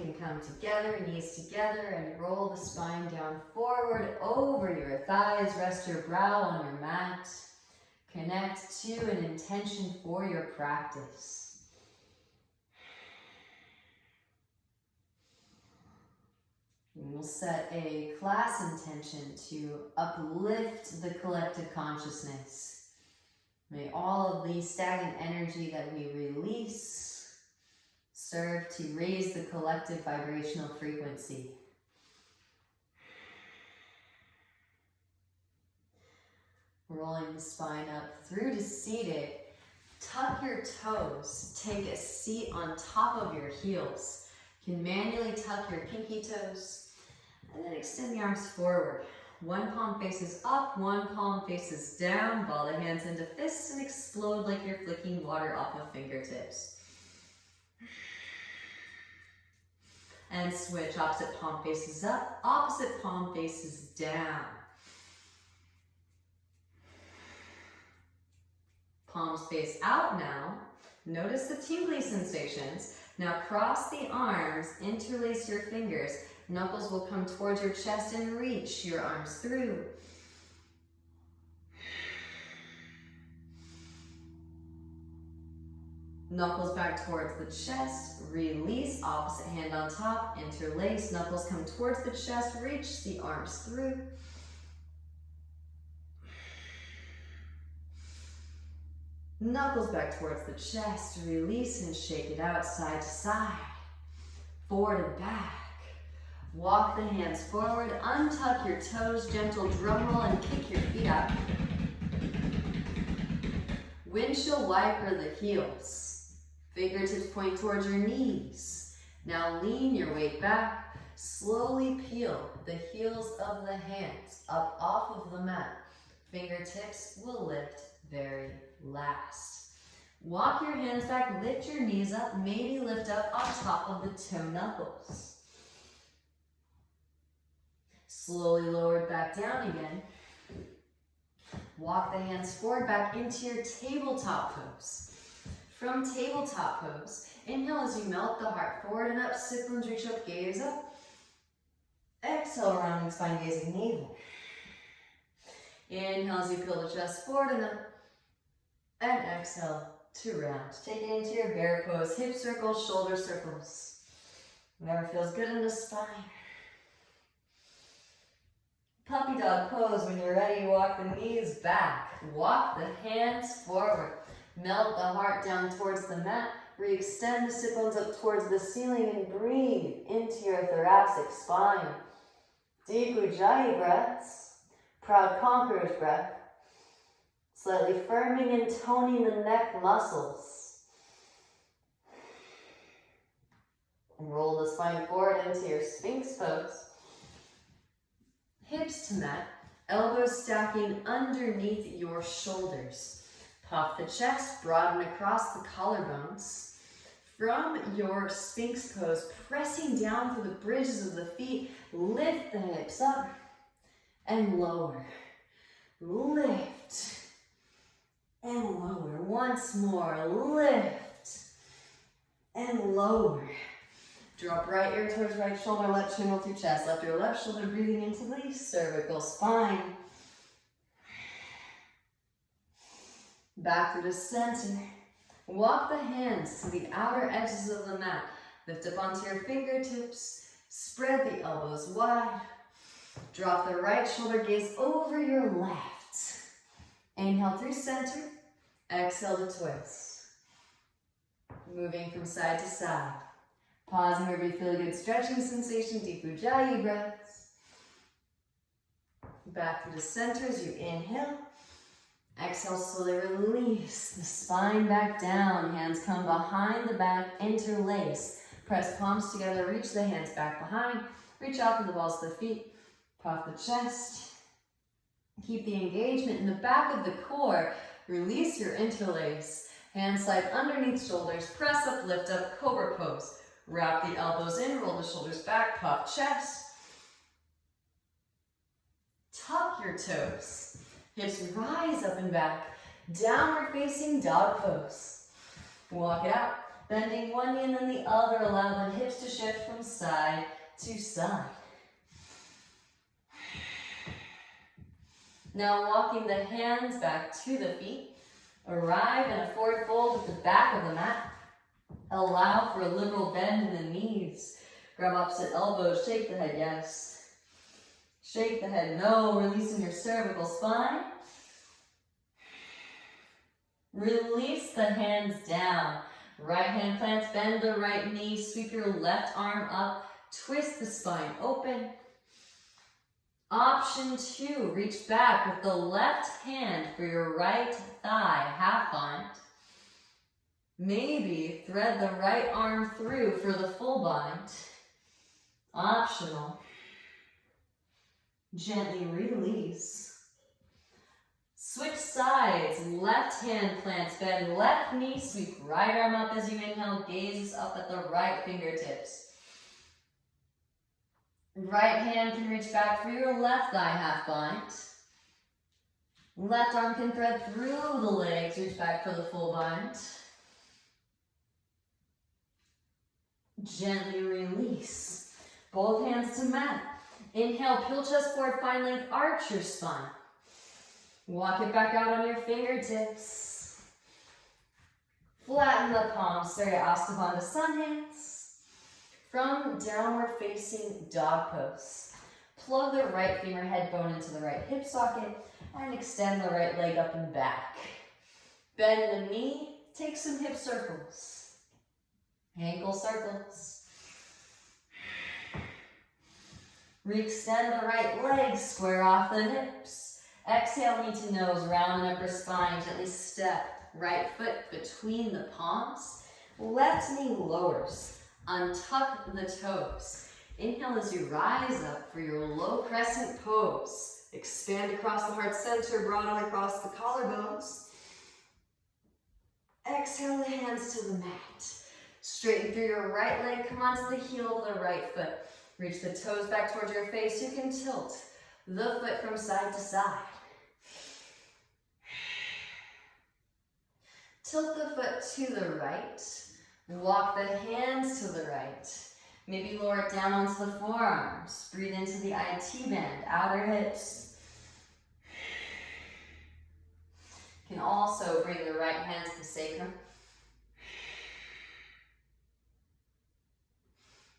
can come together, knees together, and roll the spine down forward over your thighs. Rest your brow on your mat. Connect to an intention for your practice. And we'll set a class intention to uplift the collective consciousness. May all of the stagnant energy that we release serve to raise the collective vibrational frequency. Rolling the spine up through to seated. Tuck your toes. Take a seat on top of your heels. You can manually tuck your pinky toes and then extend the arms forward. One palm faces up, one palm faces down. Ball the hands into fists and explode like you're flicking water off of fingertips. And switch. Opposite palm faces up, opposite palm faces down. Palms face out now. Notice the tingly sensations. Now cross the arms, interlace your fingers. Knuckles will come towards your chest and reach your arms through. Knuckles back towards the chest, release, opposite hand on top, interlace. Knuckles come towards the chest, reach the arms through. Knuckles back towards the chest, release and shake it out side to side, forward and back. Walk the hands forward, untuck your toes, gentle drum roll and kick your feet out. Windshield wiper the heels. Fingertips point towards your knees. Now lean your weight back, slowly peel the heels of the hands up off of the mat. Fingertips will lift very last. Walk your hands back, lift your knees up, maybe lift up on top of the toe knuckles. Slowly lower it back down again. Walk the hands forward back into your tabletop pose. From tabletop pose, inhale as you melt the heart forward and up, sit bones reach up, gaze up. Exhale, rounding spine, gazing navel. Inhale as you peel the chest forward and up. And exhale to round. Take it into your bear pose. Hip circles, shoulder circles. Whatever feels good in the spine. Puppy dog pose. When you're ready, walk the knees back. Walk the hands forward. Melt the heart down towards the mat. Re-extend the sit bones up towards the ceiling and breathe into your thoracic spine. Deep Ujjayi breaths. Proud conqueror's breath. Slightly firming and toning the neck muscles. And roll the spine forward into your Sphinx Pose. Hips to mat, elbows stacking underneath your shoulders. Puff the chest, broaden across the collarbones. From your Sphinx Pose, pressing down through the bridges of the feet, lift the hips up and lower. Lift. And lower. Once more, lift and lower. Drop right ear towards right shoulder, left chin roll through chest. Left ear, left shoulder, breathing into the cervical spine. Back through the center. Walk the hands to the outer edges of the mat. Lift up onto your fingertips. Spread the elbows wide. Drop the right shoulder, gaze over your left. Inhale through center, exhale to twist. Moving from side to side. Pausing wherever you feel a good stretching sensation, deep Ujjayi breaths. Back through the center as you inhale. Exhale, slowly release the spine back down. Hands come behind the back, interlace. Press palms together, reach the hands back behind. Reach out to the balls of the feet. Puff the chest. Keep the engagement in the back of the core. Release your interlace. Hands slide underneath shoulders. Press up, lift up, cobra pose. Wrap the elbows in, roll the shoulders back, puff chest. Tuck your toes. Hips rise up and back. Downward facing dog pose. Walk it out. Bending one knee and then the other, allow the hips to shift from side to side. Now walking the hands back to the feet. Arrive in a forward fold at the back of the mat. Allow for a liberal bend in the knees. Grab opposite elbows, shake the head, yes. Shake the head, no. Releasing your cervical spine. Release the hands down. Right hand plants, bend the right knee, sweep your left arm up, twist the spine open. Option 2, reach back with the left hand for your right thigh, half bind. Maybe thread the right arm through for the full bind. Optional. Gently release. Switch sides, left hand plants, bend left knee, sweep right arm up as you inhale, gaze up at the right fingertips. Right hand can reach back for your left thigh, half bind. Left arm can thread through the legs, reach back for the full bind. Gently release. Both hands to mat. Inhale, peel chest forward, find length, arch your spine. Walk it back out on your fingertips. Flatten the palms, Surya-Ashtha Bandha sun hands. From downward facing dog pose. Plug the right femur head bone into the right hip socket and extend the right leg up and back. Bend the knee, take some hip circles. Ankle circles. Re-extend the right leg, square off the hips. Exhale, knee to nose, round and upper spine. Gently step right foot between the palms. Left knee lowers. Untuck the toes. Inhale as you rise up for your low crescent pose. Expand across the heart center, broaden across the collarbones. Exhale the hands to the mat. Straighten through your right leg, come onto the heel of the right foot. Reach the toes back towards your face. You can tilt the foot from side to side. Tilt the foot to the right. Walk the hands to the right. Maybe lower it down onto the forearms. Breathe into the IT band, outer hips. You can also bring the right hand to the sacrum.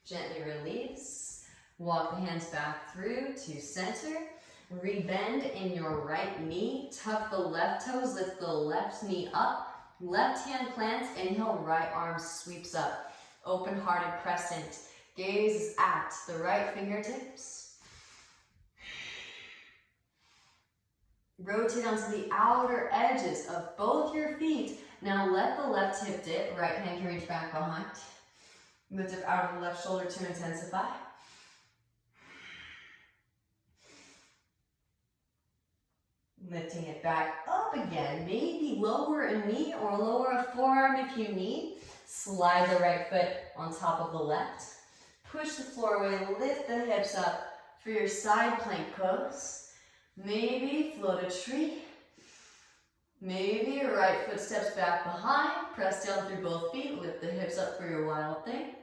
Gently release. Walk the hands back through to center. Rebend in your right knee. Tuck the left toes, lift the left knee up. Left hand plants, inhale, right arm sweeps up. Open-hearted crescent. Gaze is at the right fingertips. Rotate onto the outer edges of both your feet. Now let the left hip dip. Right hand can reach back behind. Lift up out of the left shoulder to intensify. Lifting it back up again. Maybe lower a knee or lower a forearm if you need. Slide the right foot on top of the left. Push the floor away. Lift the hips up for your side plank pose. Maybe float a tree. Maybe your right foot steps back behind. Press down through both feet. Lift the hips up for your wild thing.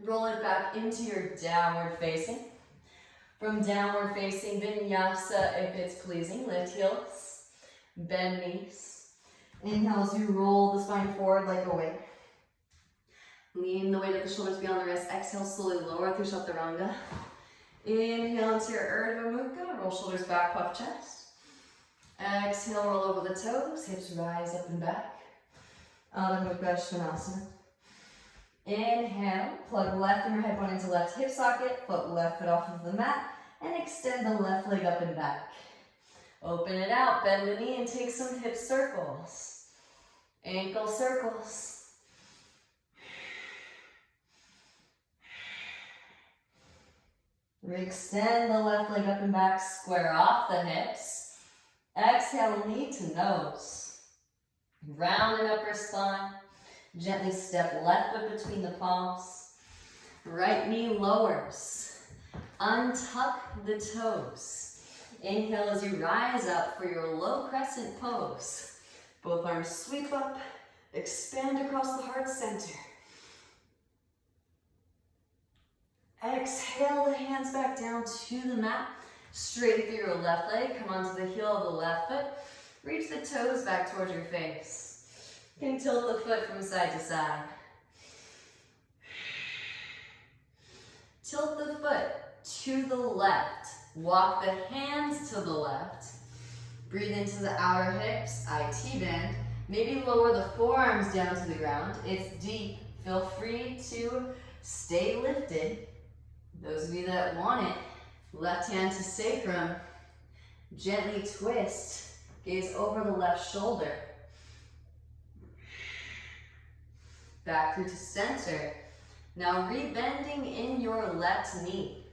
Roll it back into your downward facing. From downward facing Vinyasa, if it's pleasing, lift heels, bend knees. Inhale as you roll the spine forward like a wing. Lean the weight of the shoulders beyond the wrist. Exhale, slowly lower through Chaturanga. Inhale into your Urdhva Mukha, roll shoulders back, puff chest. Exhale, roll over the toes, hips rise up and back. Adho Mukha Svanasana. Inhale, plug left femur head bone into left hip socket, foot left foot off of the mat, and extend the left leg up and back. Open it out, bend the knee and take some hip circles. Ankle circles. Re-extend the left leg up and back, square off the hips. Exhale, knee to nose. Round and upper spine. Gently step left foot between the palms. Right knee lowers. Untuck the toes. Inhale as you rise up for your low crescent pose. Both arms sweep up. Expand across the heart center. Exhale the hands back down to the mat. Straighten through your left leg. Come onto the heel of the left foot. Reach the toes back towards your face. You can tilt the foot from side to side. Tilt the foot to the left. Walk the hands to the left. Breathe into the outer hips, IT bend. Maybe lower the forearms down to the ground. It's deep. Feel free to stay lifted. Those of you that want it, left hand to sacrum. Gently twist. Gaze over the left shoulder. Back through to center. Now rebending in your left knee.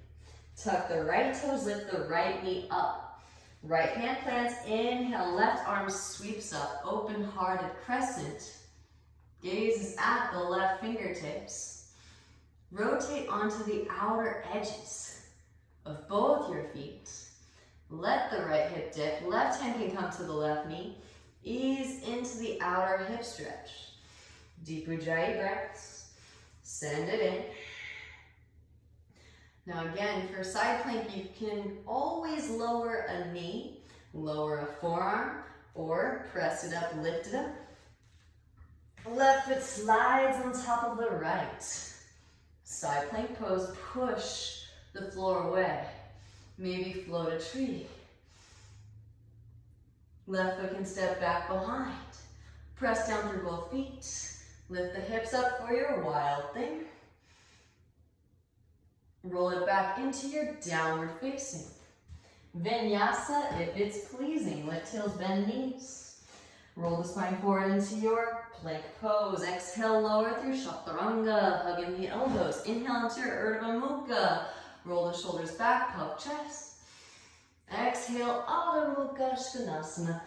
Tuck the right toes, lift the right knee up. Right hand plants, inhale, left arm sweeps up, open-hearted crescent. Gaze is at the left fingertips. Rotate onto the outer edges of both your feet. Let the right hip dip, left hand can come to the left knee. Ease into the outer hip stretch. Deep Ujjayi breaths. Send it in. Now again, for side plank, you can always lower a knee, lower a forearm, or press it up, lift it up. Left foot slides on top of the right. Side plank pose, push the floor away. Maybe float a tree. Left foot can step back behind. Press down through both feet. Lift the hips up for your wild thing. Roll it back into your downward facing. Vinyasa, if it's pleasing. Lift heels, bend knees. Roll the spine forward into your plank pose. Exhale, lower through chaturanga. Hug in the elbows. Inhale into your Urdhva Mukha. Roll the shoulders back, puff chest. Exhale, Adho Mukha Svanasana.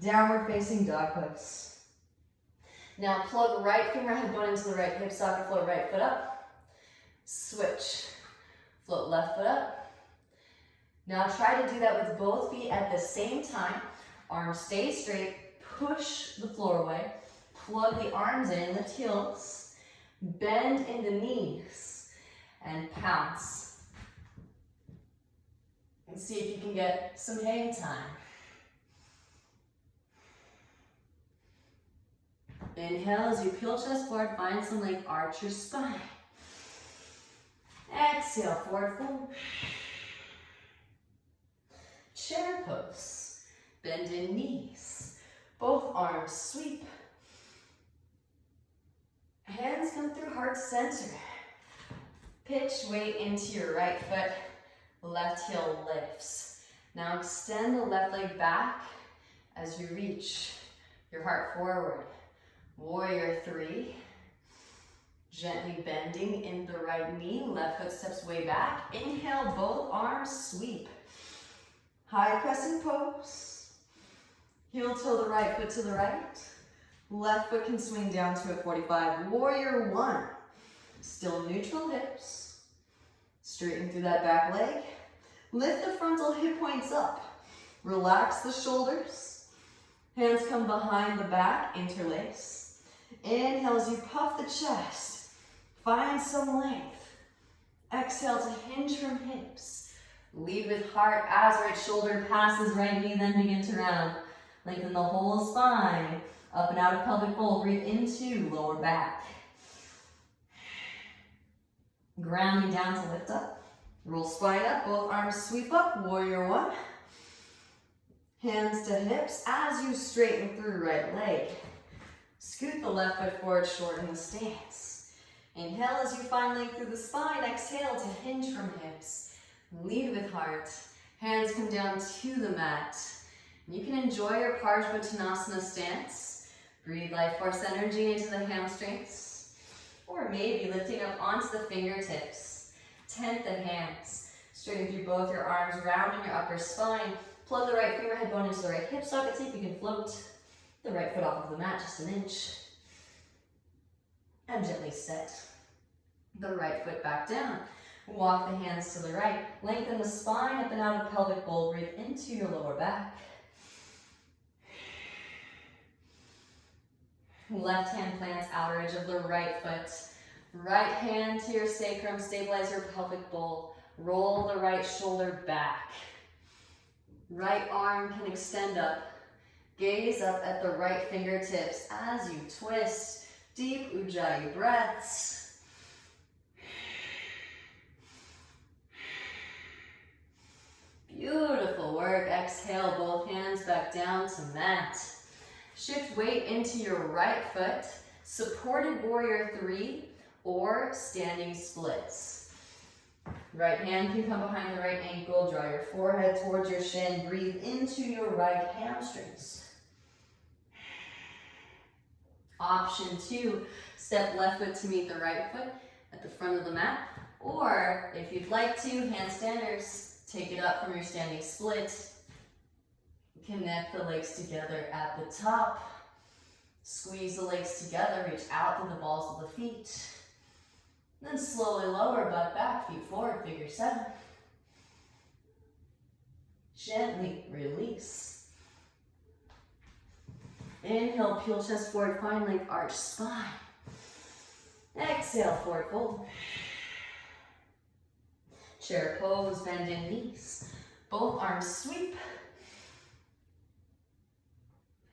Downward facing dog pose. Now plug right finger head bone into the right hip socket, float right foot up. Switch. Float left foot up. Now try to do that with both feet at the same time. Arms stay straight. Push the floor away. Plug the arms in, lift heels. Bend in the knees. And pounce. And see if you can get some hang time. Inhale as you peel chest forward, find some like arch your spine. Exhale, forward fold. Chair pose. Bend in knees. Both arms sweep. Hands come through heart center. Pitch weight into your right foot. Left heel lifts. Now extend the left leg back as you reach your heart forward. Warrior three. Gently bending in the right knee. Left foot steps way back. Inhale, both arms sweep. High crescent pose. Heel toe the right foot to the right. Left foot can swing down to a 45. Warrior one. Still neutral hips. Straighten through that back leg. Lift the frontal hip points up. Relax the shoulders. Hands come behind the back, interlace. Inhale as you puff the chest. Find some length. Exhale to hinge from hips. Lead with heart as right shoulder passes right knee, then begin to round. Lengthen the whole spine. Up and out of pelvic bowl. Breathe into lower back. Grounding down to lift up. Roll spine up, both arms sweep up. Warrior one. Hands to hips as you straighten through right leg. Scoot the left foot forward, shorten the stance. Inhale as you find length through the spine. Exhale to hinge from hips. Lead with heart. Hands come down to the mat. You can enjoy your Parsvottanasana stance. Breathe life force energy into the hamstrings. Or maybe lifting up onto the fingertips. Tent the hands. Straighten through both your arms, rounding your upper spine. Plug the right finger head bone into the right hip socket. See if you can float the right foot off of the mat just an inch. And gently set the right foot back down. Walk the hands to the right. Lengthen the spine up and out of pelvic bowl. Breathe into your lower back. Left hand plants outer edge of the right foot. Right hand to your sacrum, stabilize your pelvic bowl. Roll the right shoulder back. Right arm can extend up. Gaze up at the right fingertips as you twist. Deep Ujjayi breaths. Beautiful work. Exhale, both hands back down to mat. Shift weight into your right foot. Supported warrior 3 or standing splits. Right hand can come behind the right ankle. Draw your forehead towards your shin. Breathe into your right hamstrings. Option 2, step left foot to meet the right foot at the front of the mat. Or if you'd like to, handstanders, take it up from your standing split. Connect the legs together at the top. Squeeze the legs together, reach out to the balls of the feet. Then slowly lower butt back, feet forward, figure 7. Gently release. Inhale, peel chest forward, find length, arch spine. Exhale, forward fold. Chair pose, bend in knees. Both arms sweep.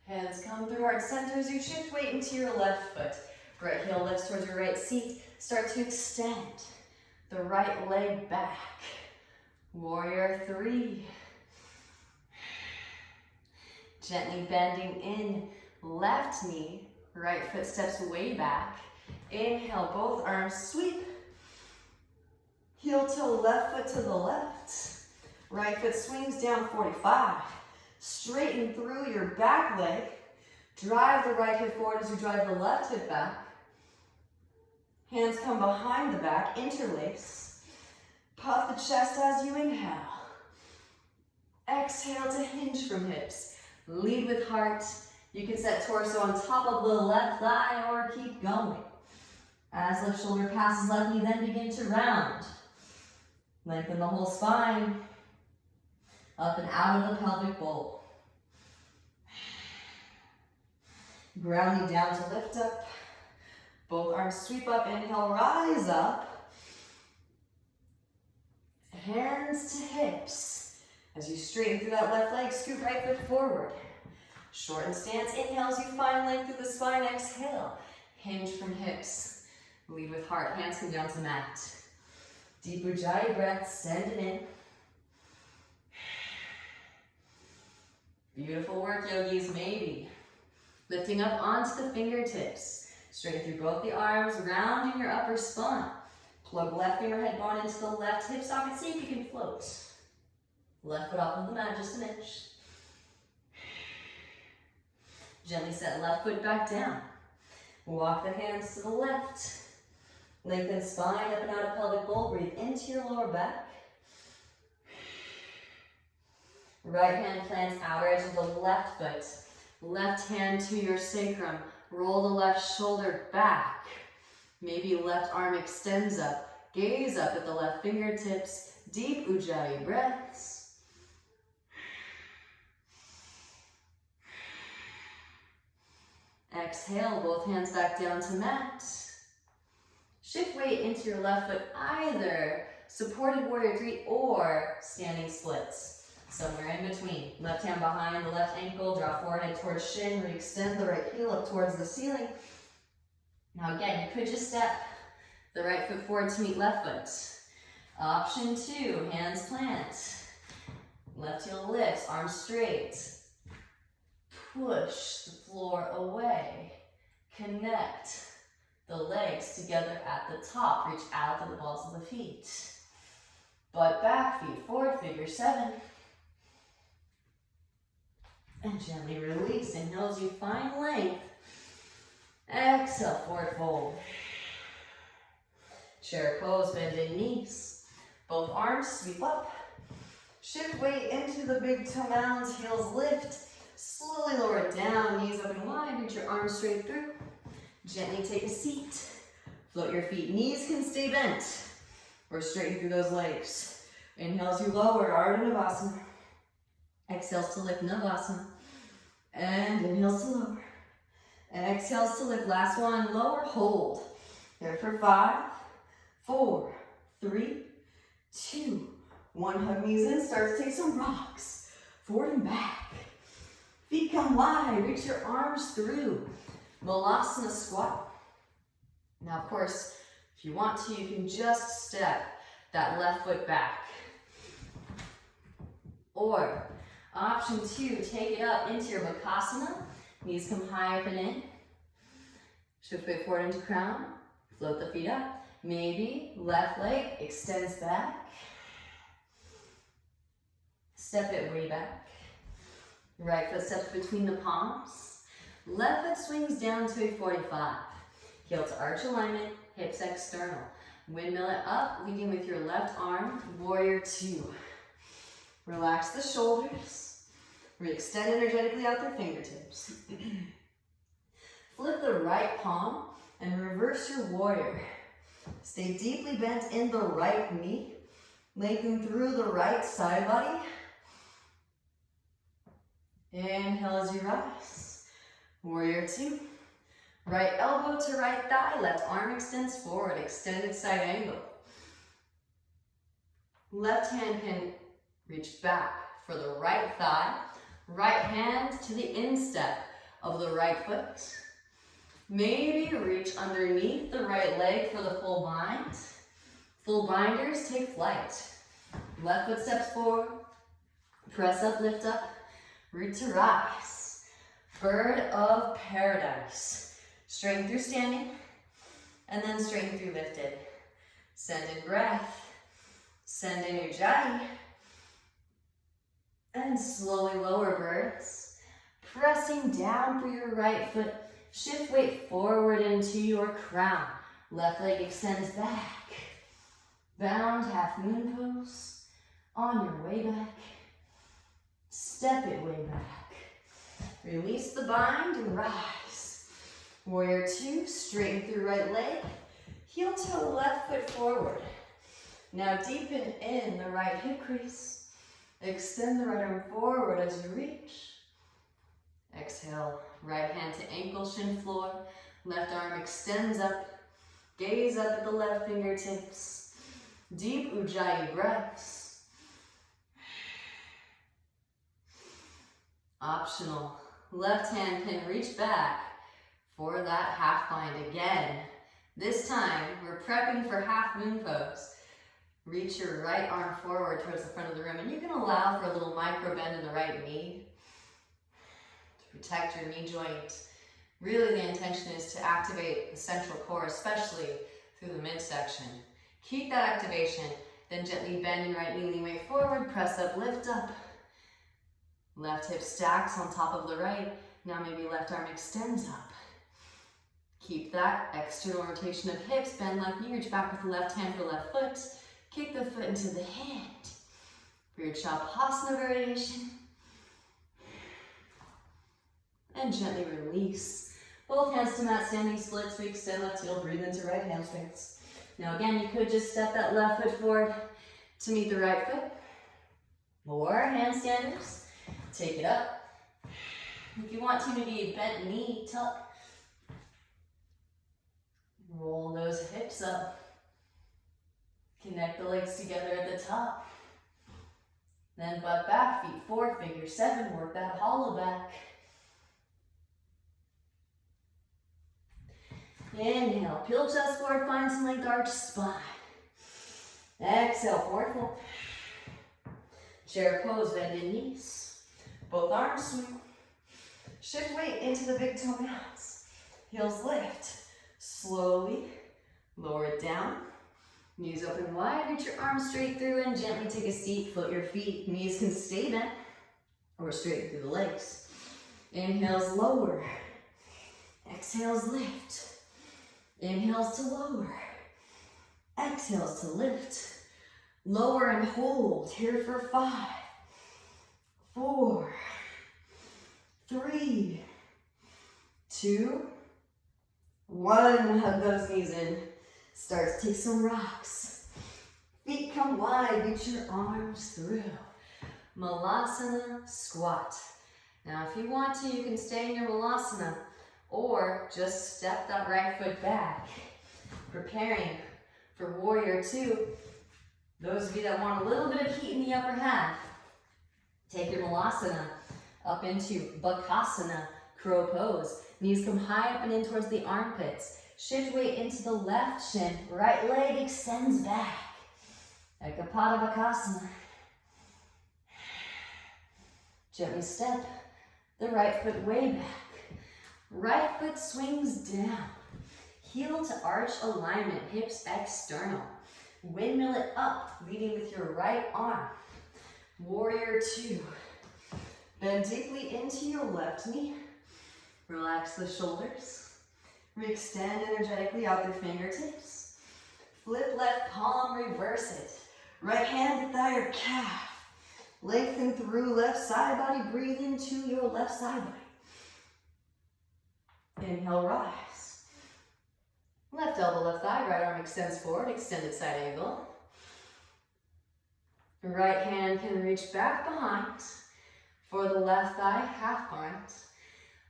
Hands come through heart center as you shift weight into your left foot. Right heel lifts towards your right seat. Start to extend the right leg back. Warrior 3. Gently bending in, left knee, right foot steps way back. Inhale, both arms sweep. Heel toe, left foot to the left. Right foot swings down 45. Straighten through your back leg. Drive the right hip forward as you drive the left hip back. Hands come behind the back, interlace. Puff the chest as you inhale. Exhale to hinge from hips. Lead with heart. You can set torso on top of the left thigh or keep going. As left shoulder passes left knee, then begin to round. Lengthen the whole spine. Up and out of the pelvic bowl. Ground knee down to lift up. Both arms sweep up, inhale, rise up. Hands to hips. As you straighten through that left leg, scoot right foot forward. Shorten stance, inhale as you find length through the spine, exhale. Hinge from hips. Lead with heart, hands come down to mat. Deep Ujjayi breath, send it in. Beautiful work, yogis, maybe. Lifting up onto the fingertips. Straighten through both the arms, rounding your upper spine. Plug left fingerhead bone into the left hip socket, see if you can float. Left foot off of the mat, just an inch. Gently set left foot back down. Walk the hands to the left. Lengthen spine up and out of pelvic bowl. Breathe into your lower back. Right hand plants outer edge of the left foot. Left hand to your sacrum. Roll the left shoulder back. Maybe left arm extends up. Gaze up at the left fingertips. Deep Ujjayi breaths. Exhale, both hands back down to mat. Shift weight into your left foot, either supported warrior 3 or standing splits. Somewhere in between. Left hand behind the left ankle, draw forehead towards shin, re-extend the right heel up towards the ceiling. Now again, you could just step the right foot forward to meet left foot. Option 2, hands plant. Left heel lifts, arms straight. Push the floor away. Connect the legs together at the top. Reach out to the balls of the feet. Butt back, feet forward, figure 7. And gently release. Inhale as you find length. Exhale, forward fold. Chair pose, bend in knees. Both arms sweep up. Shift weight into the big toe mounds, heels lift. Slowly lower it down, knees open wide, reach your arms straight through. Gently take a seat. Float your feet, knees can stay bent. Or straighten through those legs. Inhale as you lower, Ardha Navasana. Exhales to lift Navasana. And inhales to lower. And exhales to lift. Last one, lower, hold. Here for 5, 4, 3, 2, 1. Hug knees in, start to take some rocks. Forward and back. Feet come wide, reach your arms through. Malasana squat. Now, of course, if you want to, you can just step that left foot back. Or, option 2, take it up into your bakasana. Knees come high up and in. Shift weight forward into crown. Float the feet up. Maybe left leg extends back. Step it way back. Right foot steps between the palms. Left foot swings down to a 45. Heel to arch alignment, hips external. Windmill it up, leading with your left arm, warrior 2. Relax the shoulders. Re-extend energetically out the fingertips. Flip the right palm and reverse your warrior. Stay deeply bent in the right knee. Lengthen through the right side body. Inhale as you rise. Warrior 2. Right elbow to right thigh. Left arm extends forward. Extended side angle. Left hand can reach back for the right thigh. Right hand to the instep of the right foot. Maybe reach underneath the right leg for the full bind. Full binders take flight. Left foot steps forward. Press up, lift up. Root to rise. Bird of paradise. Straighten through standing. And then straighten through lifted. Send in breath. Send in ujjayi. And slowly lower birds. Pressing down through your right foot. Shift weight forward into your crown. Left leg extends back. Bound half moon pose. On your way back. Step it way back. Release the bind and rise. Warrior 2, straighten through right leg. Heel toe left foot forward. Now deepen in the right hip crease. Extend the right arm forward as you reach. Exhale, right hand to ankle, shin floor. Left arm extends up. Gaze up at the left fingertips. Deep ujjayi breaths. Optional. Left hand can reach back for that half bind again. This time, we're prepping for half moon pose. Reach your right arm forward towards the front of the room, and you can allow for a little micro bend in the right knee to protect your knee joint. Really, the intention is to activate the central core, especially through the midsection. Keep that activation, then gently bend your right knee, lean weight forward, press up, lift up. Left hip stacks on top of the right. Now maybe left arm extends up. Keep that external rotation of hips. Bend left knee, reach back with the left hand for left foot. Kick the foot into the hand. For your Shavasana variation. And gently release. Both hands to mat, standing splits. We extend left heel, breathe into right hamstrings. Now again, you could just step that left foot forward to meet the right foot. More handstanders. Take it up. If you want to, maybe a bent knee, tuck. Roll those hips up. Connect the legs together at the top. Then butt back, feet forward, figure 7. Work that hollow back. Inhale, peel chest forward, find some length, arch spine. Exhale, forward fold. Chair pose, bend in knees. Both arms swing. Shift weight into the big toe mounts. Heels lift. Slowly lower it down. Knees open wide. Reach your arms straight through and gently take a seat. Float your feet. Knees can stay bent or straight through the legs. Inhales, lower. Exhales, lift. Inhales to lower. Exhales to lift. Lower and hold. Here for 5, 4, 3, 2, 1. Hug those knees in. Start to take some rocks. Feet come wide. Reach your arms through. Malasana squat. Now, if you want to, you can stay in your Malasana, Or just step that right foot back, preparing for warrior two. Those of you that want a little bit of heat in the upper half, take your malasana up into bakasana, crow pose. Knees come high up and in towards the armpits. Shift weight into the left shin. Right leg extends back. Ekapada bakasana. Gently step the right foot way back. Right foot swings down. Heel to arch alignment, hips external. Windmill it up, leading with your right arm. Warrior two. Bend deeply into your left knee. Relax the shoulders. Re-extend energetically out the fingertips. Flip left palm, reverse it. Right hand to thigh or calf. Lengthen through left side body. Breathe into your left side body. Inhale, rise. Left elbow, left thigh, right arm extends forward, extended side angle. Right hand can reach back behind for the left thigh, half bind.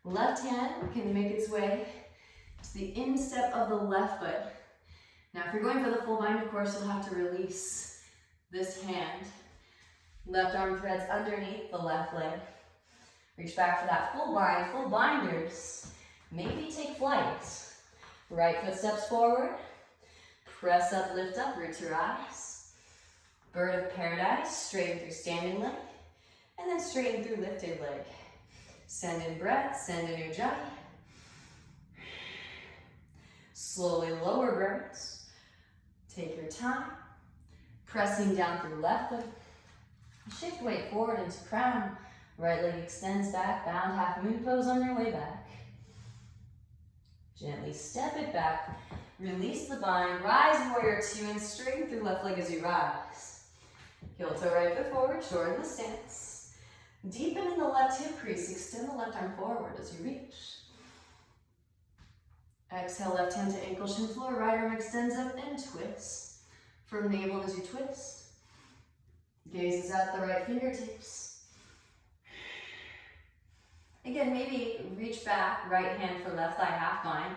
Left hand can make its way to the instep of the left foot. Now, if you're going for the full bind, of course, you'll have to release this hand. Left arm threads underneath the left leg. Reach back for that full bind, full binders. Maybe take flight. Right foot steps forward. Press up, lift up, root to rise. Bird of paradise, straighten through standing leg. And then straighten through lifted leg. Send in breath, send in ujjayi. Slowly lower birds. Take your time. Pressing down through left foot. Shift weight forward into crown. Right leg extends back, bound half moon pose on your way back. Gently step it back. Release the bind. Rise warrior two and straighten through left leg as you rise. Heel toe right foot forward, shorten the stance. Deepen in the left hip crease. Extend the left arm forward as you reach. Exhale, left hand to ankle shin floor. Right arm extends up and twist. From navel as you twist. Gazes at the right fingertips. Again, maybe reach back, right hand for left thigh half bind.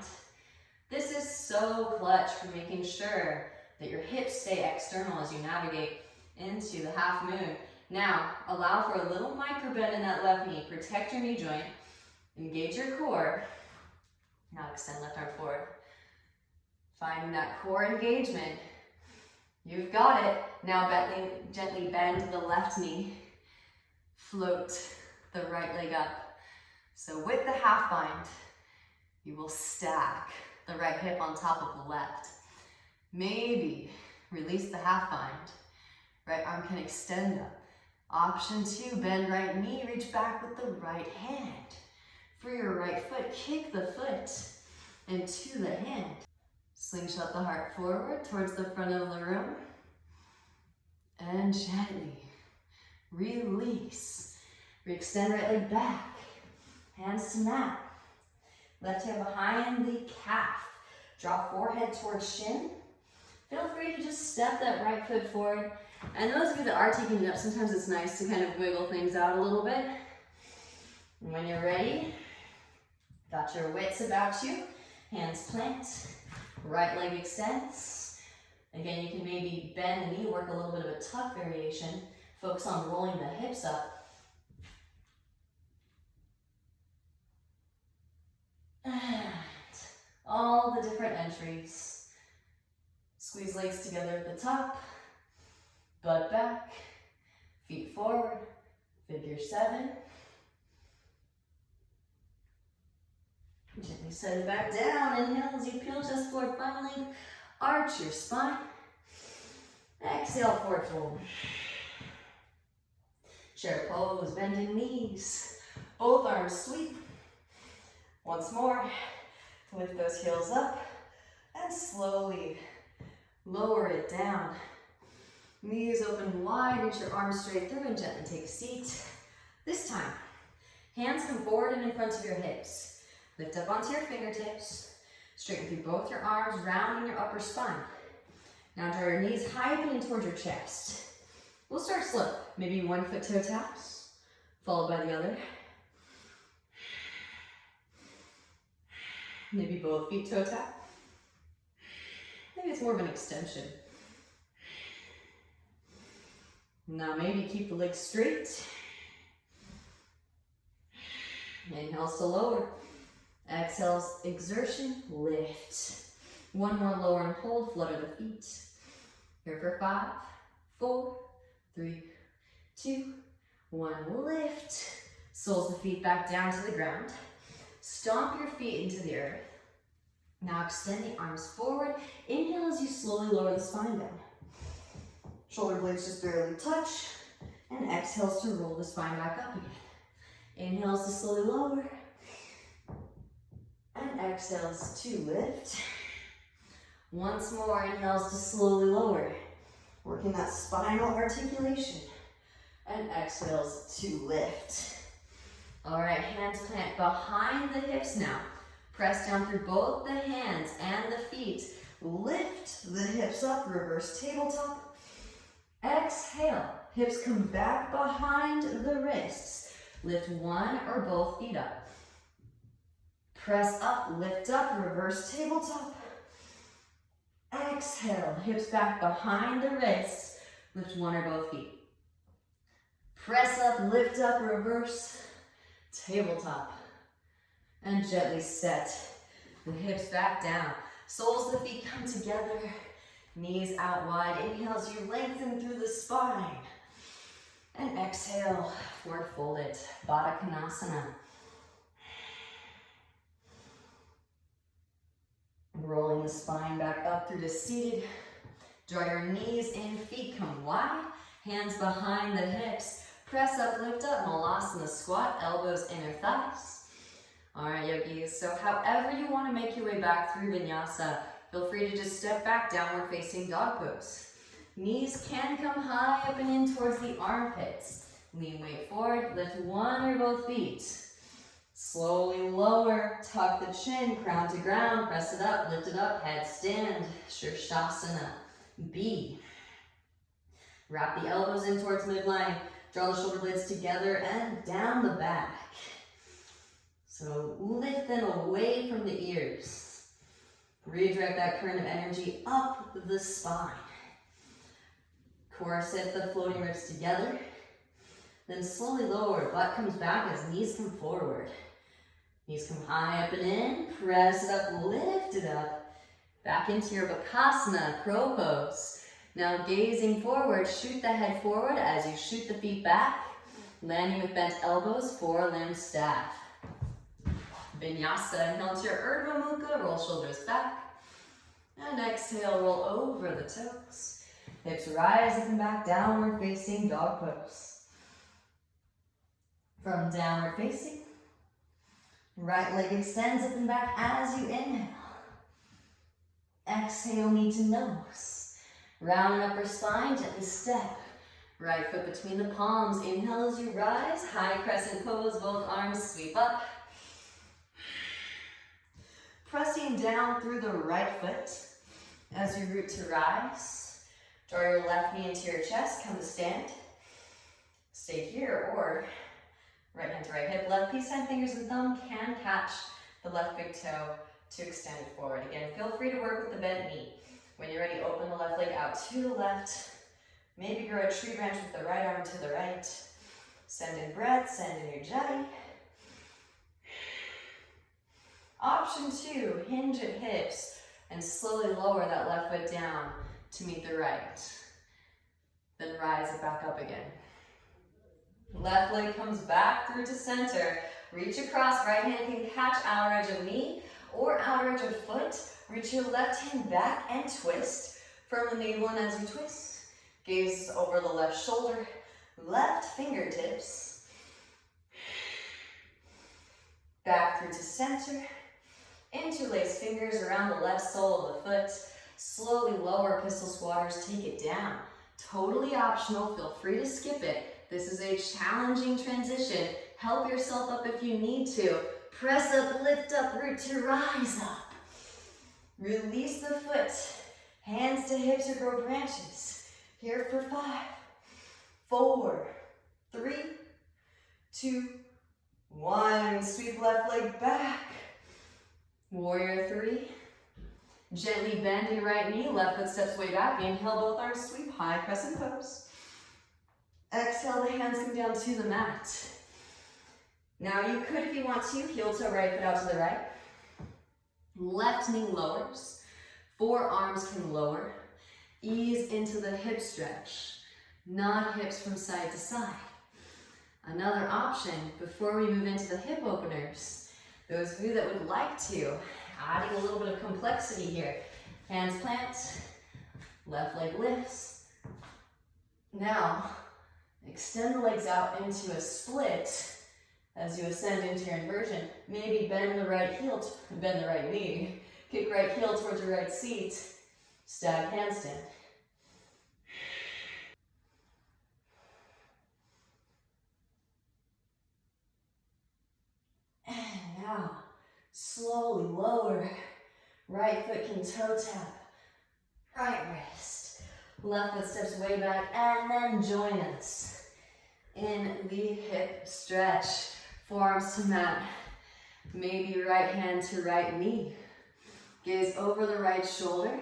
This is so clutch for making sure that your hips stay external as you navigate into the half moon. Now, allow for a little micro bend in that left knee. Protect your knee joint. Engage your core. Now extend left arm forward. Finding that core engagement. You've got it. Now gently bend the left knee. Float the right leg up. So with the half bind, you will stack the right hip on top of the left. Maybe release the half bind. Right arm can extend up. Option two, bend right knee, reach back with the right hand. For your right foot, kick the foot into the hand. Slingshot the heart forward towards the front of the room. And gently release. Re-extend right leg back. Hands to mat. Left hand behind the calf. Draw forehead towards shin. Feel free to just step that right foot forward. And those of you that are taking it up, sometimes it's nice to kind of wiggle things out a little bit. And when you're ready, got your wits about you. Hands plant. Right leg extends. Again, you can maybe bend the knee, work a little bit of a tuck variation. Focus on rolling the hips up. And all the different entries. Squeeze legs together at the top. Butt back. Feet forward. Figure seven. Gently set it back down. Inhale as you peel chest forward, finally arch your spine. Exhale, forward fold. Chair pose, bending knees. Both arms sweep. Once more, lift those heels up and slowly lower it down. Knees open wide, reach your arms straight through and gently take a seat. This time, hands come forward and in front of your hips. Lift up onto your fingertips. Straighten through both your arms, rounding your upper spine. Now draw your knees high up and in towards your chest. We'll start slow. Maybe one foot toe taps, followed by the other. Maybe both feet toe tap. Maybe it's more of an extension. Now maybe keep the legs straight. Inhales to lower. Exhales, exertion, lift. One more lower and hold, flutter the feet. Here for 5, 4, 3, 2, 1. Lift. Soles the feet back down to the ground. Stomp your feet into the earth. Now extend the arms forward. Inhale as you slowly lower the spine down. Shoulder blades just barely touch. And exhales to roll the spine back up again. Inhales to slowly lower. And exhales to lift. Once more, inhales to slowly lower. Working that spinal articulation. And exhales to lift. All right, hands plant behind the hips now. Press down through both the hands and the feet. Lift the hips up, reverse tabletop. Exhale, hips come back behind the wrists. Lift one or both feet up. Press up, lift up, reverse tabletop. Exhale, hips back behind the wrists. Lift one or both feet. Press up, lift up, reverse tabletop. And gently set the hips back down. Soles of the feet come together. Knees out wide. Inhale as you lengthen through the spine. And exhale, forward fold it. Baddha Konasana. Rolling the spine back up through the seated. Draw your knees in, feet come wide. Hands behind the hips. Press up, lift up. Malasana squat, elbows inner thighs. All right, yogis, so however you want to make your way back through Vinyasa, feel free to just step back, downward facing dog pose. Knees can come high up and in towards the armpits. Lean weight forward, lift one or both feet. Slowly lower, tuck the chin, crown to ground, press it up, lift it up, headstand, Shavasana, B. Wrap the elbows in towards midline, draw the shoulder blades together and down the back. So lift them away from the ears. Redirect that current of energy up the spine. Corset the floating ribs together. Then slowly lower, butt comes back as knees come forward. Knees come high up and in, press it up, lift it up. Back into your Bakasana, crow pose. Now gazing forward, shoot the head forward as you shoot the feet back. Landing with bent elbows, four-limb staff. Vinyasa, inhale to your Urdhva Mukha, roll shoulders back. And exhale, roll over the toes. Hips rise up and back, downward facing dog pose. From downward facing, right leg extends up and back as you inhale. Exhale, knee to nose. Round and upper spine, gently step. Right foot between the palms. Inhale as you rise, high crescent pose, both arms sweep up. Pressing down through the right foot as you root to rise. Draw your left knee into your chest, come to stand. Stay here or right hand to right hip. Left peace sign fingers and thumb can catch the left big toe to extend it forward. Again, feel free to work with the bent knee. When you're ready, open the left leg out to the left. Maybe grow a tree branch with the right arm to the right. Send in breath, send in your jelly. Option 2, hinge at hips and slowly lower that left foot down to meet the right. Then rise it back up again. Left leg comes back through to center. Reach across, right hand can catch outer edge of knee or outer edge of foot. Reach your left hand back and twist. Firm the navel in as you twist. Gaze over the left shoulder, left fingertips. Back through to center. Interlace fingers around the left sole of the foot. Slowly lower, pistol squatters, take it down. Totally optional, feel free to skip it. This is a challenging transition. Help yourself up if you need to. Press up, lift up, root to rise up. Release the foot. Hands to hips or grow branches. Here for 5, 4, 3, 2, 1. Sweep left leg back. Warrior 3. Gently bend your right knee, left foot steps way back. Inhale, both arms sweep high, crescent pose. Exhale, the hands come down to the mat. Now you could, if you want to, heel toe right foot out to the right. Left knee lowers. Forearms can lower. Ease into the hip stretch. Nod hips from side to side. Another option, before we move into the hip openers, those of you that would like to, adding a little bit of complexity here. Hands plant, left leg lifts. Now, extend the legs out into a split as you ascend into your inversion. Maybe bend the right heel, bend the right knee. Kick right heel towards your right seat. Stag handstand. And now, slowly lower. Right foot can toe tap. Right wrist. Left foot steps way back, and then join us in the hip stretch. Forearms to mat. Maybe right hand to right knee. Gaze over the right shoulder.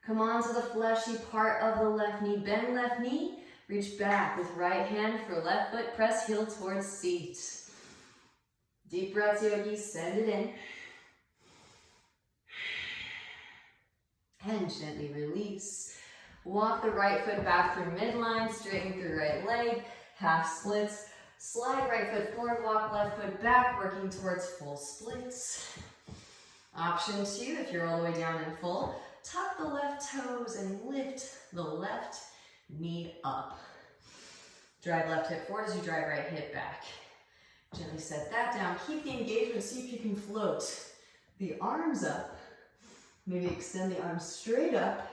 Come onto the fleshy part of the left knee. Bend left knee. Reach back with right hand for left foot. Press heel towards seat. Deep breaths, yogis. Send it in. And gently release. Walk the right foot back through midline. Straighten through right leg. Half splits. Slide right foot forward. Walk left foot back. Working towards full splits. Option 2, if you're all the way down in full, tuck the left toes and lift the left knee up. Drive left hip forward as you drive right hip back. Gently set that down. Keep the engagement. See if you can float the arms up. Maybe extend the arms straight up.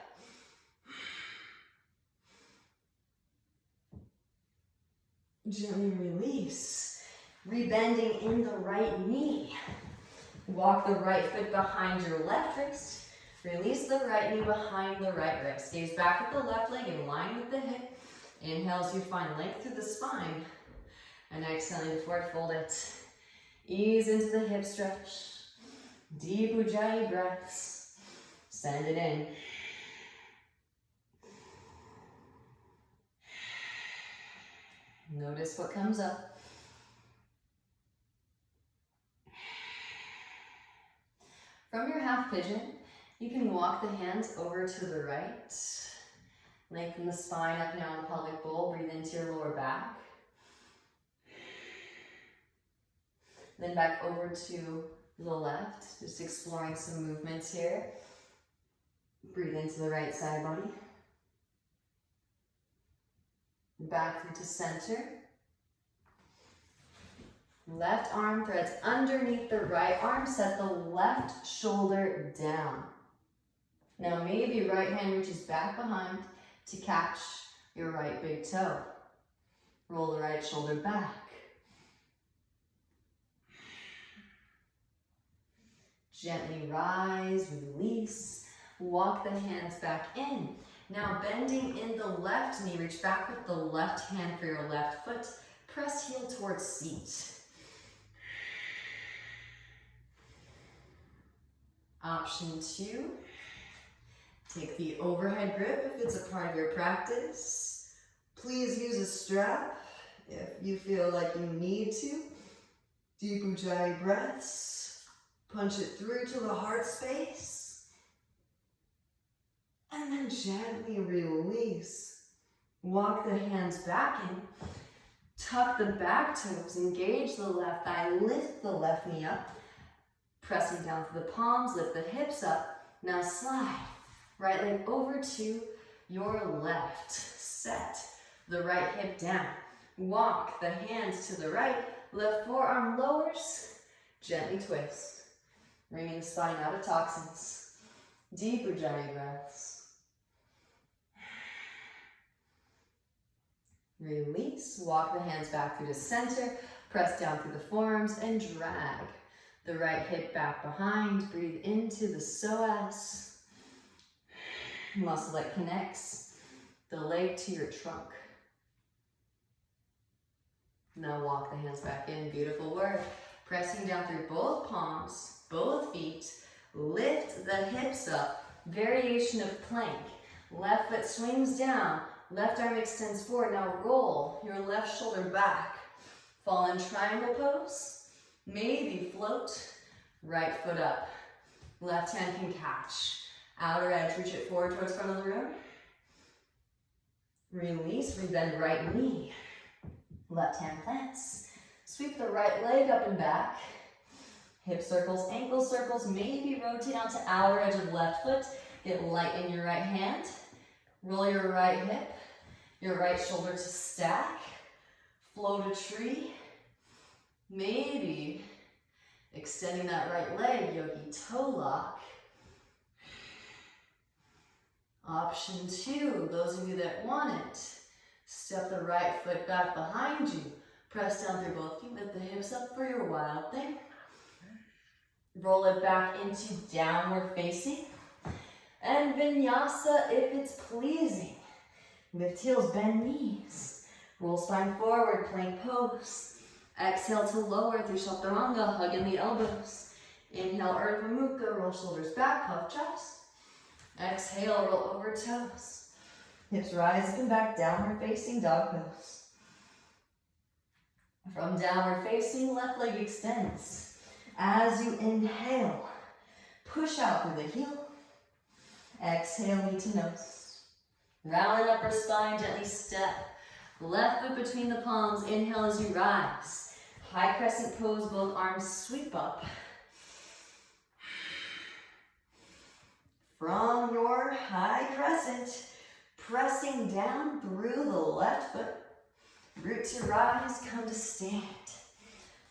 Gently release. Rebending in the right knee. Walk the right foot behind your left wrist. Release the right knee behind the right wrist. Gaze back at the left leg in line with the hip. Inhale as you find length through the spine. And exhaling to forward fold it. Ease into the hip stretch. Deep Ujjayi breaths. Send it in. Notice what comes up. From your half pigeon, you can walk the hands over to the right. Lengthen the spine up now in pelvic bowl. Breathe into your lower back. Then back over to the left. Just exploring some movements here. Breathe into the right side body. Back through to center. Left arm threads underneath the right arm. Set the left shoulder down. Now maybe right hand reaches back behind to catch your right big toe. Roll the right shoulder back. Gently rise, release. Walk the hands back in. Now bending in the left knee, reach back with the left hand for your left foot. Press heel towards seat. Option 2, take the overhead grip if it's a part of your practice. Please use a strap if you feel like you need to. Deep Ujjayi breaths. Punch it through to the heart space. And then gently release. Walk the hands back in. Tuck the back toes. Engage the left thigh. Lift the left knee up. Pressing down through the palms. Lift the hips up. Now slide. Right leg over to your left. Set the right hip down. Walk the hands to the right. Left forearm lowers. Gently twist. Bringing the spine out of toxins. Deep Ujjayi breaths. Release. Walk the hands back through to center. Press down through the forearms and drag the right hip back behind. Breathe into the psoas. Muscle that connects the leg to your trunk. Now walk the hands back in. Beautiful work. Pressing down through both palms. both feet. Lift the hips up. Variation of plank. Left foot swings down. Left arm extends forward. Now roll your left shoulder back. Fall in triangle pose. Maybe float. Right foot up. Left hand can catch. Outer edge, reach it forward towards front of the room. Release, rebend right knee. Left hand plants. Sweep the right leg up and back. Hip circles, ankle circles. Maybe rotate onto outer edge of left foot. Get light in your right hand. Roll your right hip. Your right shoulder to stack. Float a tree. Maybe extending that right leg, yogi toe lock. Option 2, those of you that want it, step the right foot back behind you. Press down through both feet, lift the hips up for your wild thing. Roll it back into downward facing. And vinyasa if it's pleasing. Lift heels, bend knees. Roll spine forward, plank pose. Exhale to lower through chaturanga, hug in the elbows. Inhale, Urdhva Mukha, roll shoulders back, puff chest. Exhale, roll over toes. Hips rise up and back, downward facing dog pose. From downward facing, left leg extends. As you inhale, push out through the heel. Exhale, knee to nose. Round and upper spine, gently step. Left foot between the palms, inhale as you rise. High crescent pose, both arms sweep up. From your high crescent, pressing down through the left foot. Root to rise, come to stand.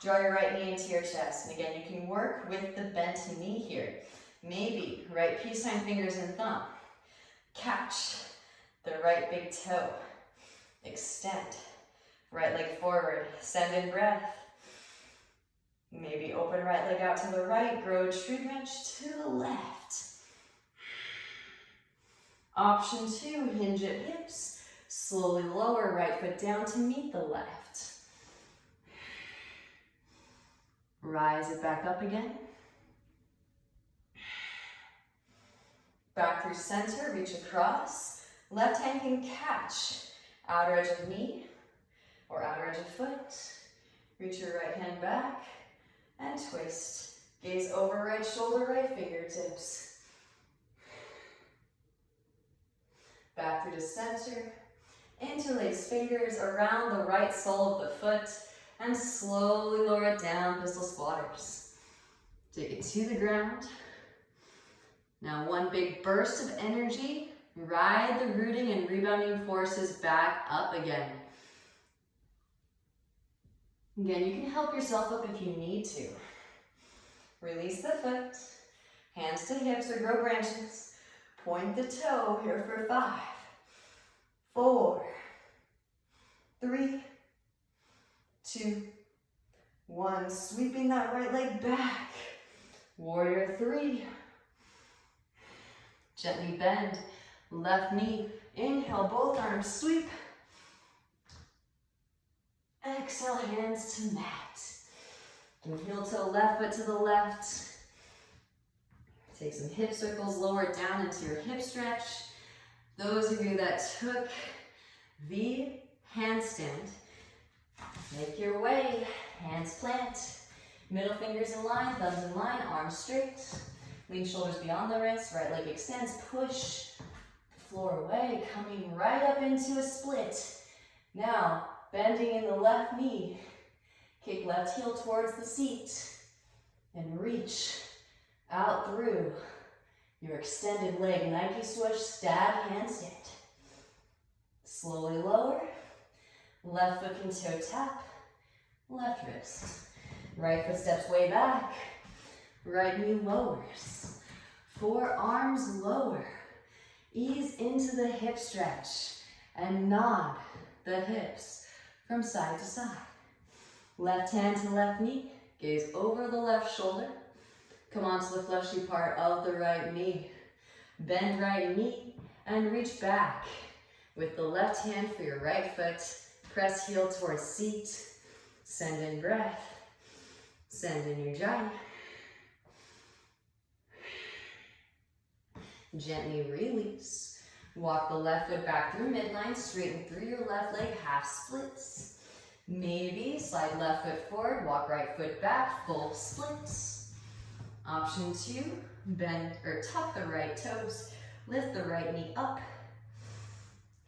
Draw your right knee into your chest. And again, you can work with the bent knee here. Maybe right peace sign, fingers and thumb. Catch the right big toe. Extend. Right leg forward. Send in breath. Maybe open right leg out to the right. Grow tree branch to the left. Option 2, hinge at hips. Slowly lower right foot down to meet the left. Rise it back up again. Back through center, reach across. Left hand can catch outer edge of knee or outer edge of foot. Reach your right hand back and twist. Gaze over right shoulder, right fingertips. Back through to center. Interlace fingers around the right sole of the foot and slowly lower it down, pistol squatters. Take it to the ground. Now one big burst of energy. Ride the rooting and rebounding forces back up again. Again, you can help yourself up if you need to. Release the foot, hands to hips or grow branches. Point the toe here for 5, 4, 3, 2, 1. Sweeping that right leg back. Warrior 3. Gently bend. Left knee. Inhale, both arms sweep. Exhale, hands to mat. And heel toe, left foot to the left. Take some hip circles, lower it down into your hip stretch. Those of you that took the handstand, make your way, hands plant, middle fingers in line, thumbs in line, arms straight. Lean shoulders beyond the wrists, right leg extends, push the floor away, coming right up into a split. Now, bending in the left knee, kick left heel towards the seat, and reach out through your extended leg, Nike swoosh, stab, handstand. Slowly lower, left foot can toe tap, left wrist. Right foot steps way back, right knee lowers. Forearms lower. Ease into the hip stretch and nod the hips from side to side. Left hand to left knee, gaze over the left shoulder. Come onto the fleshy part of the right knee. Bend right knee and reach back with the left hand for your right foot. Press heel towards seat. Send in breath. Send in your jai. Gently release. Walk the left foot back through midline, straighten through your left leg, half splits. Maybe slide left foot forward, walk right foot back, full splits. Option 2, bend or tuck the right toes, lift the right knee up.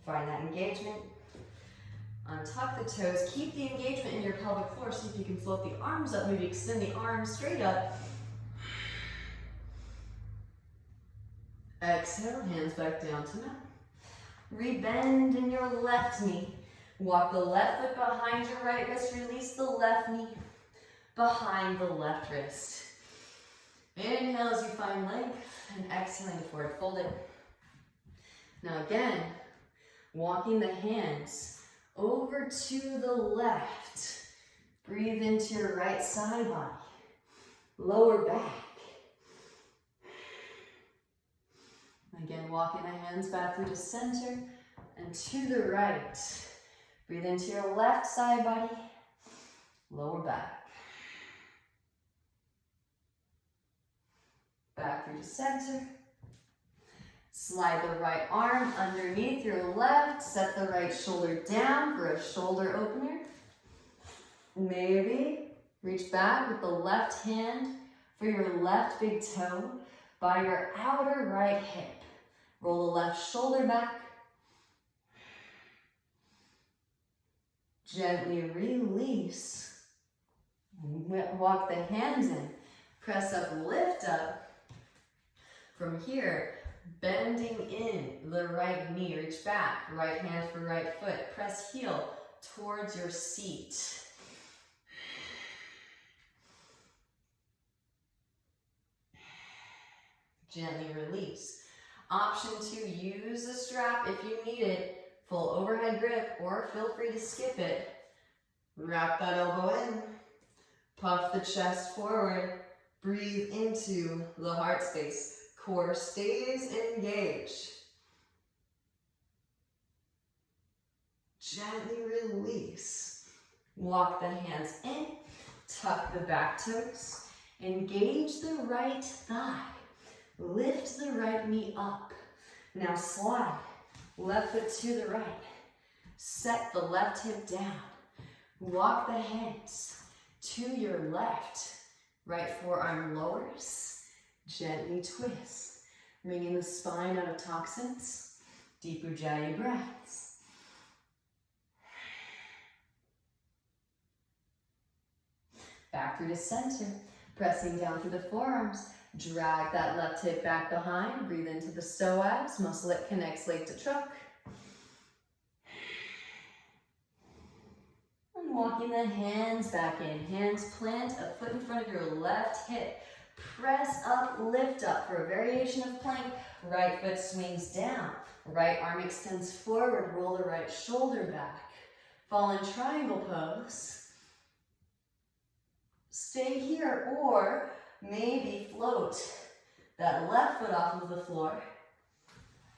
Find that engagement. Untuck the toes, keep the engagement in your pelvic floor. See if you can float the arms up, maybe extend the arms straight up. Exhale, hands back down to mat. Rebend in your left knee. Walk the left foot behind your right wrist. Release the left knee behind the left wrist. Inhale as you find length, and exhaling to forward fold it. Now again, walking the hands over to the left. Breathe into your right side body. Lower back. Again, walking the hands back through to center and to the right. Breathe into your left side body, lower back. Back through to center. Slide the right arm underneath your left. Set the right shoulder down for a shoulder opener. Maybe reach back with the left hand for your left big toe by your outer right hip. Roll the left shoulder back. Gently release. Walk the hands in. Press up, lift up. From here, bending in the right knee. Reach back. Right hand for right foot. Press heel towards your seat. Gently release. Option 2, use the strap if you need it. Full overhead grip, or feel free to skip it. Wrap that elbow in. Puff the chest forward. Breathe into the heart space. Core stays engaged. Gently release. Walk the hands in. Tuck the back toes. Engage the right thigh. Lift the right knee up. Now slide. Left foot to the right. Set the left hip down. Walk the hands to your left. Right forearm lowers. Gently twist. Bringing the spine out of toxins. Deep Ujjayi breaths. Back through to center. Pressing down through the forearms. Drag that left hip back behind. Breathe into the psoas. Muscle that connects leg to trunk. And walking the hands back in. Hands plant a foot in front of your left hip. Press up, lift up for a variation of plank. Right foot swings down. Right arm extends forward. Roll the right shoulder back. Fallen triangle pose. Stay here, or maybe float that left foot off of the floor.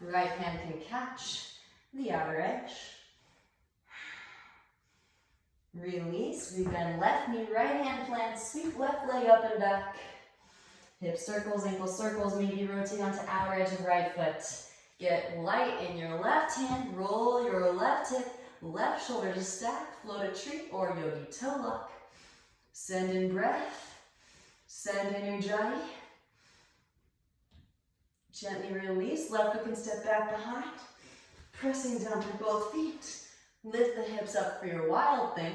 Right hand can catch the outer edge. Release, we bend left knee, right hand plants, sweep left leg up and back. Hip circles, ankle circles, maybe rotate onto outer edge of right foot. Get light in your left hand, roll your left hip, left shoulder to stack, float a tree or yogi toe lock. Send in breath. Send in Ujjayi. Gently release. Left foot can step back behind. Pressing down through both feet. Lift the hips up for your wild thing.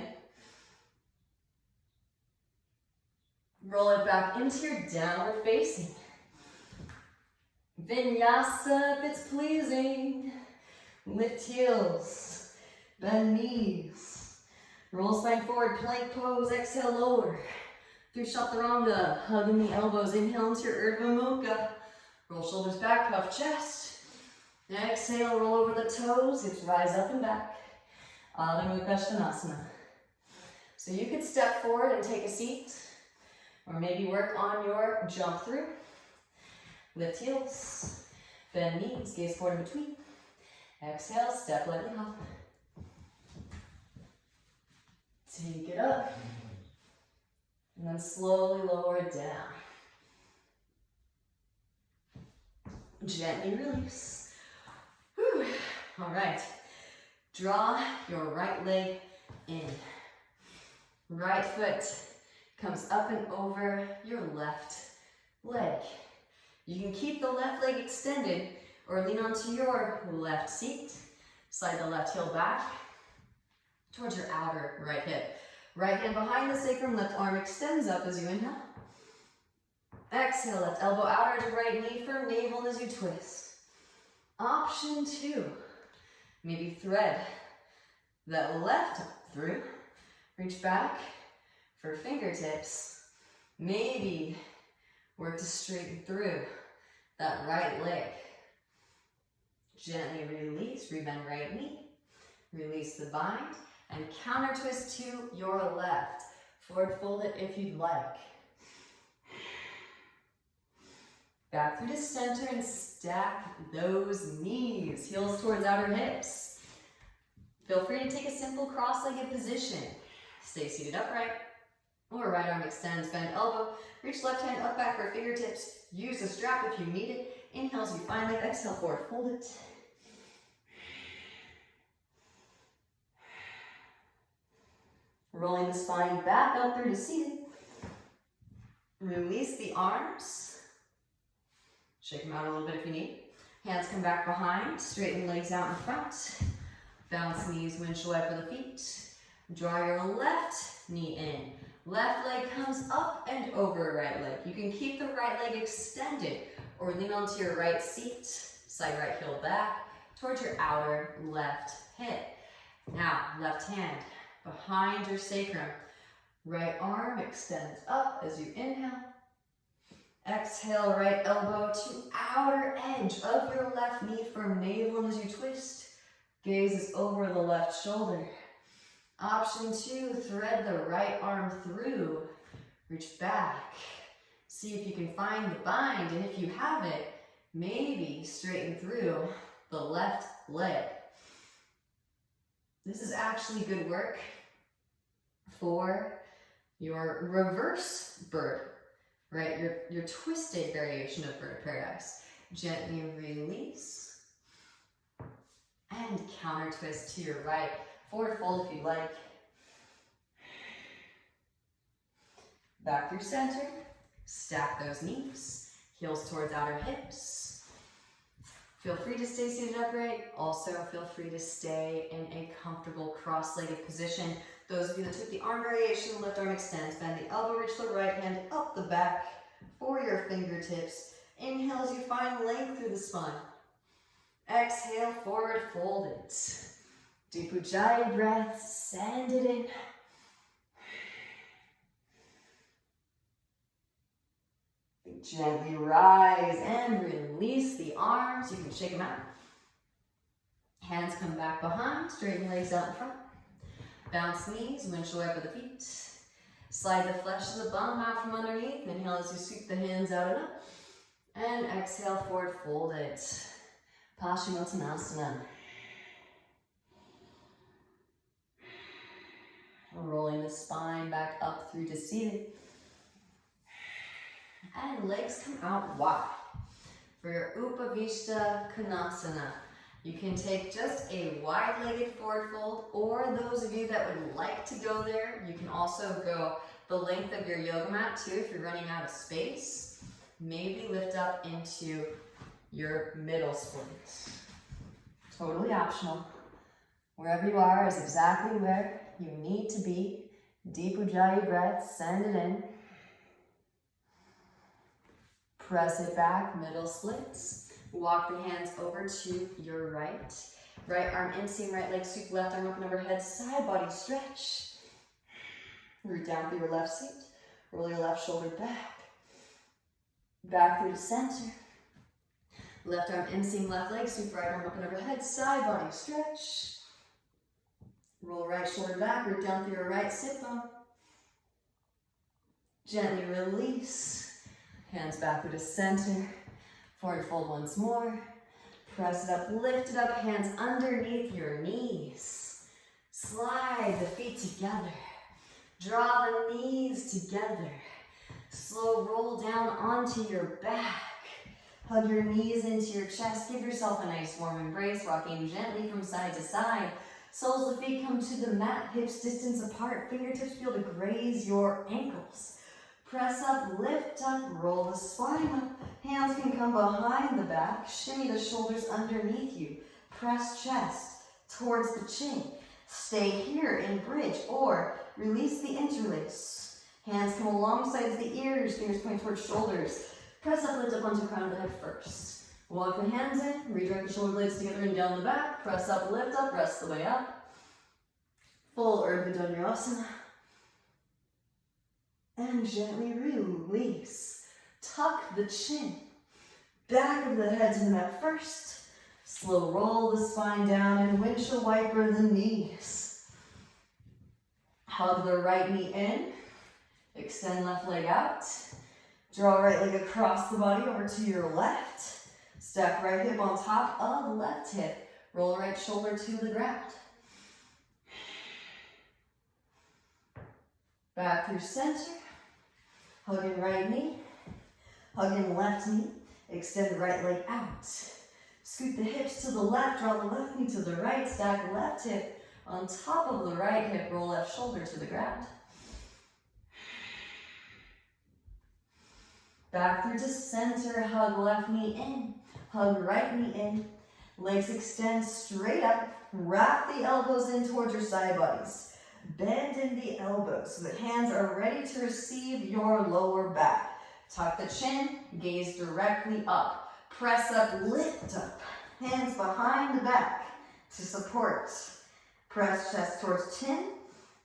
Roll it back into your downward facing. Vinyasa if it's pleasing. Lift heels. Bend knees. Roll spine forward. Plank pose. Exhale, lower. Through Chaturanga, hugging the elbows, inhale into your Urdhva Mukha. Roll shoulders back, puff chest. Exhale, roll over the toes, hips rise up and back. Adho Mukha Svanasana. So you could step forward and take a seat, or maybe work on your jump through. Lift heels, bend knees, gaze forward in between. Exhale, step lightly hop. Take it up. And then slowly lower it down. Gently release. Whew. All right. Draw your right leg in. Right foot comes up and over your left leg. You can keep the left leg extended or lean onto your left seat. Slide the left heel back towards your outer right hip. Right hand behind the sacrum, left arm extends up as you inhale. Exhale, left elbow out to right knee for navel as you twist. Option 2, maybe thread that left through. Reach back for fingertips. Maybe work to straighten through that right leg. Gently release, rebend right knee. Release the bind and counter twist to your left. Forward fold it if you'd like. Back through to center and stack those knees. Heels towards outer hips. Feel free to take a simple cross-legged position. Stay seated upright. Or right arm extends, bend elbow. Reach left hand up back for fingertips. Use the strap if you need it. Inhale as you find it. Exhale, forward fold it. Rolling the spine back up through to seated. Release the arms. Shake them out a little bit if you need. Hands come back behind. Straighten legs out in front. Bounce knees, windshield wiper the feet. Draw your left knee in. Left leg comes up and over right leg. You can keep the right leg extended or lean onto your right seat. Slide right heel back towards your outer left hip. Now, left hand behind your sacrum. Right arm extends up as you inhale. Exhale, right elbow to outer edge of your left knee for navel as you twist. Gaze is over the left shoulder. Option 2, thread the right arm through. Reach back. See if you can find the bind, and if you have it, maybe straighten through the left leg. This is actually good work for your reverse bird, right? Your twisted variation of bird of paradise. Gently release and counter twist to your right. Forward fold if you like. Back through center. Stack those knees. Heels towards outer hips. Feel free to stay seated upright. Also, feel free to stay in a comfortable cross-legged position. Those of you that took the arm variation, left arm extends. Bend the elbow, reach the right hand up the back for your fingertips. Inhale as you find length through the spine. Exhale, forward fold it. Deep Ujjayi breath, send it in. Gently rise and release the arms. You can shake them out. Hands come back behind, straighten legs out in front. Bounce knees, windshield wiper the feet. Slide the flesh of the bum out from underneath. Inhale as you sweep the hands out and up. And exhale, forward fold it. Paschimottanasana. Rolling the spine back up through to seated. And legs come out wide. For your Upavishta Konasana, you can take just a wide-legged forward fold, or those of you that would like to go there, you can also go the length of your yoga mat too if you're running out of space. Maybe lift up into your middle split. Totally optional. Wherever you are is exactly where you need to be. Deep Ujjayi breath, send it in. Press it back, middle splits. Walk the hands over to your right. Right arm inseam, right leg sweep, left arm up and overhead, side body stretch. Root down through your left seat. Roll your left shoulder back. Back through to center. Left arm inseam, left leg sweep, right arm up and overhead, side body stretch. Roll right shoulder back, root down through your right sit bone. Gently release. Hands back through to center. Forward fold once more. Press it up, lift it up, hands underneath your knees. Slide the feet together. Draw the knees together. Slow roll down onto your back. Hug your knees into your chest. Give yourself a nice warm embrace, rocking gently from side to side. Soles of the feet come to the mat, hips distance apart. Fingertips feel to graze your ankles. Press up, lift up, roll the spine up. Hands can come behind the back. Shimmy the shoulders underneath you. Press chest towards the chin. Stay here in bridge or release the interlace. Hands come alongside the ears, fingers point towards shoulders. Press up, lift up onto the crown of the head first. Walk the hands in, redirect the shoulder blades together and down the back. Press up, lift up, rest the way up. Full Urdhva Dhanurasana. And gently release. Tuck the chin. Back of the head to the mat first. Slow roll the spine down and windshield wiper the knees. Hug the right knee in. Extend left leg out. Draw right leg across the body over to your left. Stack right hip on top of left hip. Roll right shoulder to the ground. Back through center. Hug in right knee. Hug in left knee. Extend the right leg out. Scoot the hips to the left. Draw the left knee to the right. Stack left hip on top of the right hip. Roll left shoulder to the ground. Back through to center. Hug left knee in. Hug right knee in. Legs extend straight up. Wrap the elbows in towards your side bodies. Bend in the elbows so the hands are ready to receive your lower back. Tuck the chin. Gaze directly up. Press up, lift up. Hands behind the back to support. Press chest towards chin.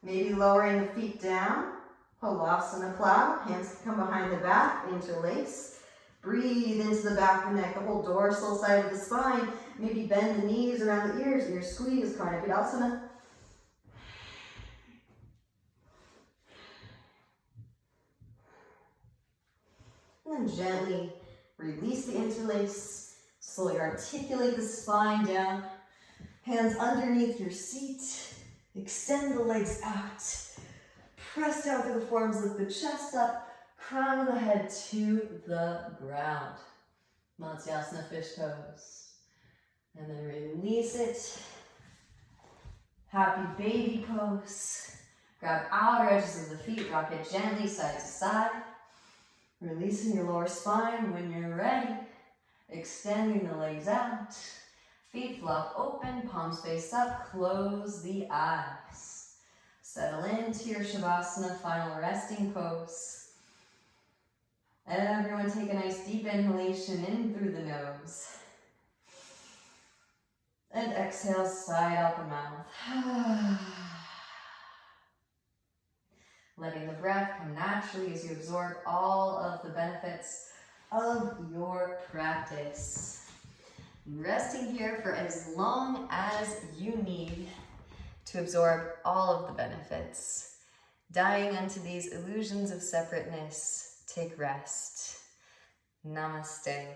Maybe lowering the feet down. Halasana plow. Hands come behind the back, interlace. Breathe into the back of the neck, the whole dorsal side of the spine. Maybe bend the knees around the ears in your squeeze, Karnapadasana. And then gently release the interlace. Slowly articulate the spine down. Hands underneath your seat. Extend the legs out. Press down through the forearms, lift the chest up. Crown of the head to the ground. Matsyasana fish pose. And then release it. Happy baby pose. Grab outer edges of the feet. Rock it gently side to side. Releasing your lower spine when you're ready. Extending the legs out. Feet flop open, palms face up. Close the eyes. Settle into your Shavasana final resting pose. Everyone take a nice deep inhalation in through the nose. And exhale, side out the mouth. Letting the breath come naturally as you absorb all of the benefits of your practice. Resting here for as long as you need to absorb all of the benefits. Dying into these illusions of separateness. Take rest. Namaste.